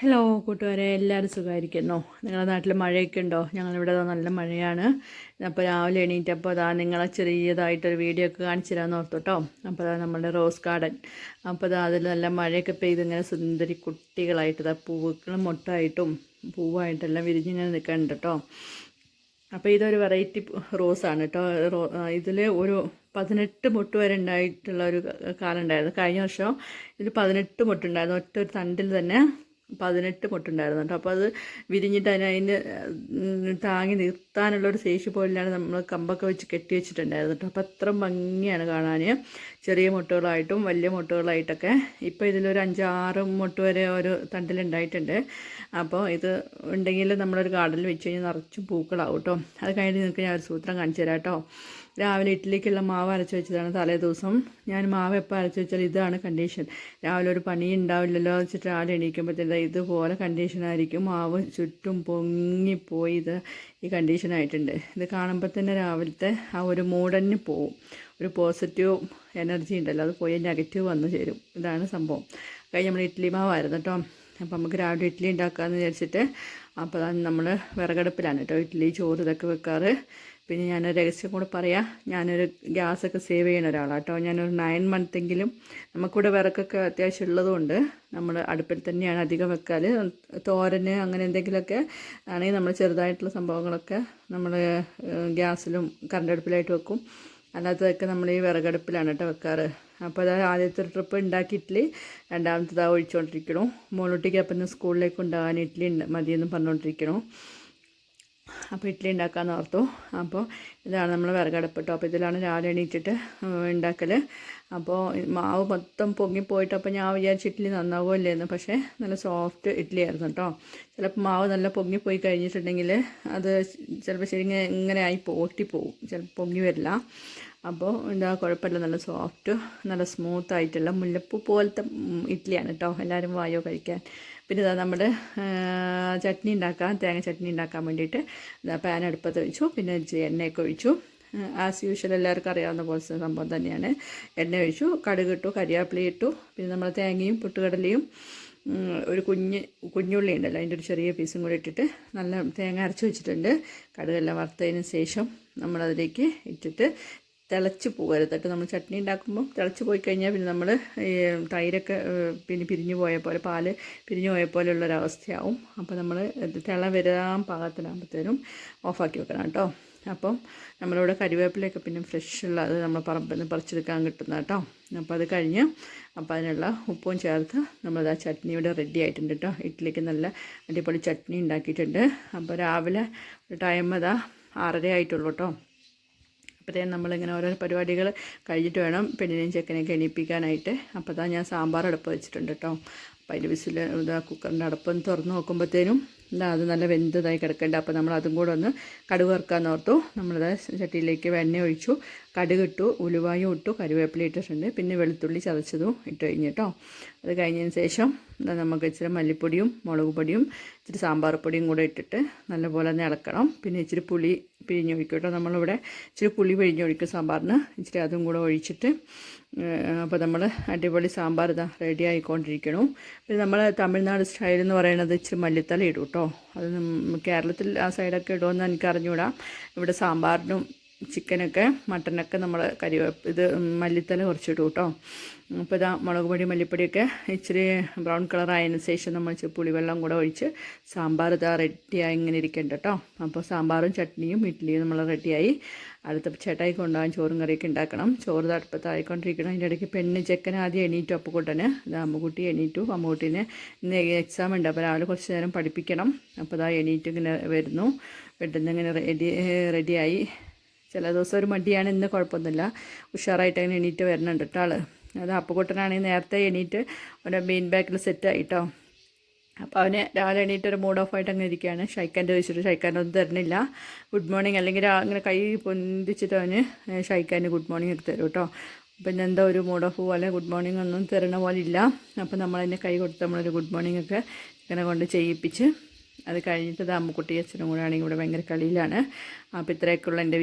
Hello കൂട്ടുകാരെ, എല്ലാവരും സുഖമായിരിക്കുന്നോ? നിങ്ങളുടെ നാട്ടിൽ മഴയൊക്കെ ഉണ്ടോ? ഞങ്ങളിവിടെ നല്ല മഴയാണ്. അപ്പോൾ രാവിലെ എണീറ്റപ്പോൾ നിങ്ങളെ ചെറിയതായിട്ടൊരു വീഡിയോ ഒക്കെ കാണിച്ചു തരാമെന്ന് ഓർത്തു കേട്ടോ. അപ്പോൾ നമ്മളുടെ റോസ് ഗാർഡൻ. അപ്പോൾ അതിൽ നല്ല മഴയൊക്കെ പെയ്ത് ഇങ്ങനെ സുന്ദരി കുട്ടികളായിട്ട് പൂക്കളും മൊട്ടായിട്ടും പൂവായിട്ടെല്ലാം വിരിഞ്ഞിങ്ങനെ നിൽക്കുന്നുണ്ട് കേട്ടോ. അപ്പോൾ ഇതൊരു വെറൈറ്റി റോസാണ് കേട്ടോ. ഇതിൽ ഒരു 18 മൊട്ട് വരെ ഉണ്ടായിട്ടുള്ള ഒരു കാലം ഉണ്ടായിരുന്നു. കഴിഞ്ഞ വർഷം ഇതിൽ 18 മൊട്ടുണ്ടായിരുന്നു. ഒറ്റ ഒരു തണ്ടിൽ തന്നെ 18 മൊട്ടുണ്ടായിരുന്നു കേട്ടോ. അപ്പോൾ അത് വിരിഞ്ഞിട്ട് അതിന് താങ്ങി നിർത്താനുള്ളൊരു ശേഷി പോലെയാണ് നമ്മൾ കമ്പൊക്കെ വെച്ച് കെട്ടി വെച്ചിട്ടുണ്ടായിരുന്നു കേട്ടോ. അപ്പോൾ അത്ര ഭംഗിയാണ് കാണാൻ, ചെറിയ മൊട്ടുകളായിട്ടും വലിയ മൊട്ടുകളായിട്ടൊക്കെ. ഇപ്പോൾ ഇതിലൊരു 5-6 മൊട്ട് വരെ ഒരു തണ്ടിലുണ്ടായിട്ടുണ്ട്. അപ്പോൾ ഇത് ഉണ്ടെങ്കിൽ നമ്മളൊരു ഗാർഡനിൽ വെച്ച് കഴിഞ്ഞാൽ നിറച്ചും പൂക്കളാവും കേട്ടോ. അത് കഴിഞ്ഞിട്ട് നിങ്ങൾക്ക് ഞാൻ ഒരു സൂത്രം കാണിച്ചു തരാം കേട്ടോ. രാവിലെ ഇഡ്ഡലിക്കുള്ള മാവ് അരച്ച് വെച്ചതാണ് തലേ ദിവസം. ഞാൻ മാവ് എപ്പോൾ അരച്ച് വെച്ചാൽ ഇതാണ് കണ്ടീഷൻ. രാവിലെ ഒരു പണി ഉണ്ടാവില്ലല്ലോ വെച്ചിട്ട് രാവിലെ എണീക്കുമ്പോഴത്തേക്ക് ഇതുപോലെ കണ്ടീഷനായിരിക്കും. മാവ് ചുറ്റും പൊങ്ങിപ്പോയി ഈ കണ്ടീഷനായിട്ടുണ്ട്. ഇത് കാണുമ്പോൾ തന്നെ രാവിലത്തെ ആ ഒരു മൂടഞ്ഞ് പോവും. ഒരു പോസിറ്റീവ് എനർജി ഉണ്ടല്ലോ, അത് പോയി നെഗറ്റീവ് വന്നു ചേരും. ഇതാണ് സംഭവം. കഴിഞ്ഞ് നമ്മൾ ഇഡ്ഡലി മാവായിരുന്നു കേട്ടോ. അപ്പോൾ നമുക്ക് രാവിലെ ഇഡ്ഡലി ഉണ്ടാക്കാമെന്ന് വിചാരിച്ചിട്ട് അപ്പോൾ നമ്മൾ വിറകടുപ്പിലാണ് കേട്ടോ ഇഡ്ഡലി ചോറ് ഇതൊക്കെ വെക്കാറ്. പിന്നെ ഞാനൊരു രഹസ്യം കൂടെ പറയാം. ഞാനൊരു ഗ്യാസൊക്കെ സേവ് ചെയ്യുന്ന ഒരാളാണ് കേട്ടോ. ഞാനൊരു 9 മന്തെങ്കിലും നമുക്കിവിടെ വിറകൊക്കെ അത്യാവശ്യം ഉള്ളതുകൊണ്ട് നമ്മൾ അടുപ്പിൽ തന്നെയാണ് അധികം വെക്കാൽ. തോരന് അങ്ങനെ എന്തെങ്കിലുമൊക്കെ ആണെങ്കിൽ നമ്മൾ ചെറുതായിട്ടുള്ള സംഭവങ്ങളൊക്കെ നമ്മൾ ഗ്യാസിലും കറണ്ട് അടുപ്പിലായിട്ട് വെക്കും. അല്ലാത്തതൊക്കെ നമ്മൾ ഈ വിറകടുപ്പിലാണ് കേട്ടോ വെക്കാറ്. അപ്പോൾ അത് ആദ്യത്തെ ട്രിപ്പ് ഉണ്ടാക്കിയിട്ടില്ല, രണ്ടാമത്തേത് ഒഴിച്ചുകൊണ്ടിരിക്കണു. മോളൂട്ടിക്ക് അപ്പം സ്കൂളിലേക്ക് ഉണ്ടാകാൻ ഇഡ്ഡലി മതിയെന്ന് പറഞ്ഞുകൊണ്ടിരിക്കണു. അപ്പോൾ ഇഡ്ഡലി ഉണ്ടാക്കാമെന്ന് ഓർത്തു. അപ്പോൾ ഇതാണ് നമ്മൾ വിറകടുപ്പ് കേട്ടോ. അപ്പോൾ ഇതിലാണ് രാവിലെ എണീറ്റിട്ട് ഉണ്ടാക്കൽ. അപ്പോൾ മാവ് മൊത്തം പൊങ്ങിപ്പോയിട്ട് അപ്പോൾ ഞാൻ വിചാരിച്ച് ഇഡ്ഡലി നന്നാവുമല്ലേന്ന്. പക്ഷേ നല്ല സോഫ്റ്റ് ഇഡ്ഡലി ആയിരുന്നു കേട്ടോ. ചിലപ്പോൾ മാവ് നല്ല പൊങ്ങിപ്പോയി കഴിഞ്ഞിട്ടുണ്ടെങ്കിൽ അത് ചിലപ്പോൾ ശരി ഇങ്ങനെ ആയി പൊട്ടിപ്പോവും, ചിലപ്പോൾ പൊങ്ങി വരില്ല. അപ്പോൾ എന്താ കുഴപ്പമില്ല, നല്ല സോഫ്റ്റ് നല്ല സ്മൂത്തായിട്ടുള്ള മുല്ലപ്പൂ പോലത്തെ ഇഡ്ഡലിയാണ് കേട്ടോ. എല്ലാവരും വായോ കഴിക്കാൻ. പിന്നെ ഇതാ നമ്മുടെ ചട്നി ഉണ്ടാക്കാൻ, തേങ്ങ ചട്നി ഉണ്ടാക്കാൻ വേണ്ടിയിട്ട് പാൻ അടുപ്പത്ത് വെച്ചു. പിന്നെ എണ്ണയൊക്കെ ഒഴിച്ചു. ആസ് യൂഷ്വൽ എല്ലാവർക്കും അറിയാവുന്ന പോലത്തെ സംഭവം തന്നെയാണ്. എണ്ണ ഒഴിച്ചു, കടുക് ഇട്ടു, കരിവേപ്പില ഇട്ടു. പിന്നെ നമ്മൾ തേങ്ങയും പൊട്ടുകടലയും ഒരു കുഞ്ഞുള്ളി ഉണ്ടല്ലോ, അതിൻ്റെ ഒരു ചെറിയ പീസും കൂടി ഇട്ടിട്ട് നല്ല തേങ്ങ അരച്ച് വെച്ചിട്ടുണ്ട്. കടുകെല്ലാം വറുത്തതിന് ശേഷം നമ്മളതിലേക്ക് ഇട്ടിട്ട് തിളച്ച് പോകരുത് കേട്ടോ. നമ്മൾ ചട്നി ഉണ്ടാക്കുമ്പോൾ തിളച്ച് പോയി കഴിഞ്ഞാൽ പിന്നെ നമ്മൾ ഈ തൈരൊക്കെ പിന്നെ പിരിഞ്ഞു പോയ പോലെ, പാല് പിരിഞ്ഞു പോയ പോലെയുള്ളൊരവസ്ഥയാവും. അപ്പോൾ നമ്മൾ തിള വരാൻ പാകത്തിനാകുമ്പോഴത്തേനും ഓഫാക്കി വെക്കണം കേട്ടോ. അപ്പം നമ്മളിവിടെ കരിവേപ്പിലയൊക്കെ പിന്നെ ഫ്രഷുള്ള അത് നമ്മൾ പറമ്പിൽ നിന്ന് പറിച്ചെടുക്കാൻ കിട്ടുന്ന കേട്ടോ. അപ്പോൾ അത് കഴിഞ്ഞ് അപ്പോൾ അതിനുള്ള ഉപ്പും ചേർത്ത് നമ്മളത് ആ ചട്നി ഇവിടെ റെഡി ആയിട്ടുണ്ട് കേട്ടോ. ഇഡ്ഡലിക്ക് നല്ല അടിപൊളി ചട്നി ഉണ്ടാക്കിയിട്ടുണ്ട്. അപ്പോൾ രാവിലെ ടൈം 6:30 ആയിട്ടുള്ളൂ കേട്ടോ. അപ്പോഴത്തേനും നമ്മളിങ്ങനെ ഓരോ പരിപാടികൾ കഴിഞ്ഞിട്ട് വേണം പെണ്ണിനെയും ചെക്കനെയൊക്കെ എണീപ്പിക്കാനായിട്ട്. അപ്പോൾ ഞാൻ സാമ്പാർ അടുപ്പ് വെച്ചിട്ടുണ്ട് കേട്ടോ. അപ്പോൾ അതിൻ്റെ വിസിൽ കുക്കറിൻ്റെ അടുപ്പൊന്ന് തുറന്ന് നോക്കുമ്പോഴത്തേനും അത് നല്ല വെന്തതായി കിടക്കേണ്ട. അപ്പോൾ നമ്മൾ അതും കൂടെ ഒന്ന് കടുക് വറുക്കാമെന്ന് ഓർത്തു. നമ്മളത് ചട്ടിയിലേക്ക് എണ്ണ ഒഴിച്ചു, കടുക് ഇട്ടു, ഉലുവായും ഇട്ടു, കരിവേപ്പില ഇട്ടിട്ടുണ്ട്. പിന്നെ വെളുത്തുള്ളി ചതച്ചതും ഇട്ട് കഴിഞ്ഞ് കേട്ടോ. അത് കഴിഞ്ഞതിന് ശേഷം നമുക്ക് ഇച്ചിരി മല്ലിപ്പൊടിയും മുളക് പൊടിയും ഇച്ചിരി സാമ്പാർ പൊടിയും കൂടെ ഇട്ടിട്ട് നല്ലപോലെ ഒന്ന് ഇളക്കണം. പിന്നെ ഇച്ചിരി പുളി പിഴിഞ്ഞൊഴിക്കും കേട്ടോ. നമ്മളിവിടെ ഇച്ചിരി പുളി പിഴിഞ്ഞൊഴിക്കും സാമ്പാറിന്. ഇച്ചിരി അതും കൂടെ ഒഴിച്ചിട്ട് അപ്പോൾ നമ്മൾ അടിപൊളി സാമ്പാർ റെഡി ആയിക്കൊണ്ടിരിക്കണു. പിന്നെ നമ്മൾ തമിഴ്നാട് സ്റ്റൈൽ എന്ന് പറയുന്നത് ഇച്ചിരി മല്ലിത്തല ഇടും കേട്ടോ. അത് കേരളത്തിൽ ആ സൈഡൊക്കെ ഇടുമെന്ന് എനിക്ക് അറിഞ്ഞുകൂടാ. ഇവിടെ സാമ്പാറിനും ചിക്കനൊക്കെ മട്ടനൊക്കെ നമ്മൾ മല്ലിത്തല കുറച്ചിടും കേട്ടോ. അപ്പോൾ മുളക് പൊടി മല്ലിപ്പൊടിയൊക്കെ ഇച്ചിരി ബ്രൗൺ കളറായതിനു ശേഷം നമ്മൾ ഇച്ചിരി പുളിവെള്ളം കൂടെ ഒഴിച്ച് സാമ്പാർ റെഡിയായി ഇങ്ങനെ ഇരിക്കേണ്ട കേട്ടോ. അപ്പോൾ സാമ്പാറും ചട്നിയും ഇഡ്ഡലിയും നമ്മൾ റെഡിയായി. അടുത്ത ചേട്ടായി കൊണ്ടുപോകാൻ ചോറും കറിയൊക്കെ ഉണ്ടാക്കണം. ചോറ് അടുപ്പത്തായിക്കൊണ്ടിരിക്കണം. അതിൻ്റെ ഇടയ്ക്ക് പെണ്ണ് ചെക്കൻ ആദ്യം എണീറ്റു. അപ്പുക്കുട്ടന് അമ്മുക്കുട്ടി എണീറ്റു. അമ്മുക്കുട്ടീന് ഇന്ന് എക്സാം ഉണ്ട്. അപ്പോൾ രാവിലെ കുറച്ച് നേരം പഠിപ്പിക്കണം. അപ്പോൾ എണീറ്റ് ഇങ്ങനെ വരുന്നു. പെട്ടെന്ന് ഇങ്ങനെ റെഡിയായി. ചില ദിവസം ഒരു മടിയാണ്, ഇന്ന് കുഴപ്പമൊന്നുമില്ല. ഉഷാറായിട്ട് അങ്ങനെ എണീറ്റ് വരുന്നുണ്ട് കേട്ടോ ആൾ. അത് അപ്പുക്കുട്ടനാണെങ്കിൽ നേരത്തെ എണീറ്റ് അവൻ്റെ മെയിൻ ബാക്കിൽ സെറ്റായിട്ടോ. അപ്പോൾ അവന് രാവിലെ എണീറ്റ് ഒരു മൂഡ് ഓഫ് ആയിട്ട് അങ്ങനെ ഇരിക്കുകയാണ്. ഷൈക്കാൻ്റെ ചോദിച്ചിട്ട് ഷൈക്കാനൊന്നും തരുന്നില്ല ഗുഡ് മോർണിംഗ്. അല്ലെങ്കിൽ അങ്ങനെ കൈ പൊന്തിച്ചിട്ട് അവന് ഷൈക്കാൻ്റെ ഗുഡ് മോർണിംഗ് ഒക്കെ തരും കേട്ടോ. പിന്നെ എന്താ ഒരു മൂഡ് ഓഫ് പോലെ ഗുഡ് മോർണിംഗ് ഒന്നും തരണ പോലെ ഇല്ല. അപ്പോൾ നമ്മളതിനെ കൈ കൊടുത്ത് നമ്മളൊരു ഗുഡ് മോർണിംഗ് ഒക്കെ ഇങ്ങനെ കൊണ്ട് ചെയ്യിപ്പിച്ച് അത് കഴിഞ്ഞിട്ട് അമ്മുക്കുട്ടി അച്ഛനും കൂടെ ആണെങ്കിൽ ഇവിടെ ഭയങ്കര കളിയിലാണ്. അപ്പോൾ ഇത്രയൊക്കെയുള്ള എൻ്റെ